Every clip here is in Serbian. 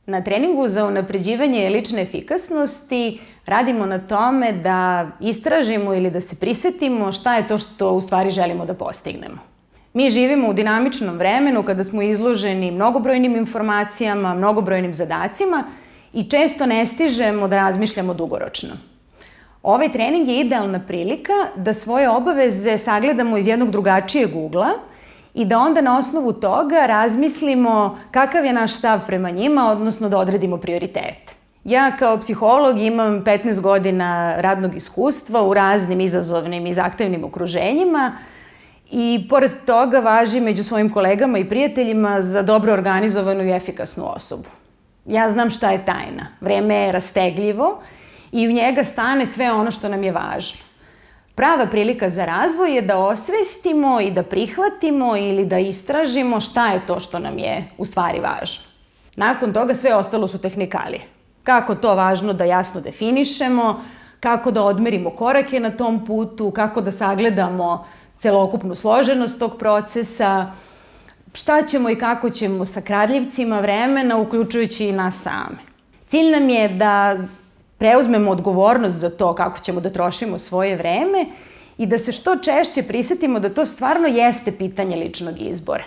Na treningu za unapređivanje lične efikasnosti radimo na tome da istražimo ili da se prisetimo šta je to što u stvari želimo da postignemo. Mi živimo u dinamičnom vremenu kada smo izloženi mnogobrojnim informacijama, mnogobrojnim zadacima i često ne stižemo da razmišljamo dugoročno. Ovaj trening je idealna prilika da svoje obaveze sagledamo iz jednog drugačijeg ugla i da onda na osnovu toga razmislimo kakav je naš stav prema njima, odnosno da odredimo prioritete. Ja kao psiholog imam 15 godina radnog iskustva u raznim izazovnim i zahtevnim okruženjima i pored toga važim među svojim kolegama i prijateljima za dobro organizovanu i efikasnu osobu. Ja znam šta je tajna. Vreme je rastegljivo i u njega stane sve ono što nam je važno. Prava prilika za razvoj je da osvestimo i da prihvatimo ili da istražimo šta je to što nam je u stvari važno. Nakon toga sve ostalo su tehnikalije. Kako to važno da jasno definišemo, kako da odmerimo korake na tom putu, kako da sagledamo celokupnu složenost tog procesa, šta ćemo i kako ćemo sa kradljivcima vremena, uključujući i nas same. Cilj nam je da preuzmemo odgovornost za to kako ćemo da trošimo svoje vreme i da se što češće prisetimo da to stvarno jeste pitanje ličnog izbora.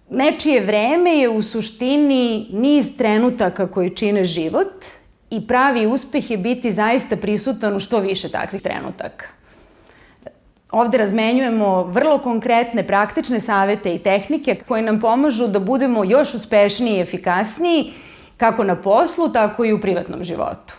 Nečije vreme je u suštini niz trenutaka koji čine život i pravi uspeh je biti zaista prisutan u što više takvih trenutaka. Ovde razmenjujemo vrlo konkretne, praktične savete i tehnike koje nam pomažu da budemo još uspešniji i efikasniji kako na poslu, tako i u privatnom životu.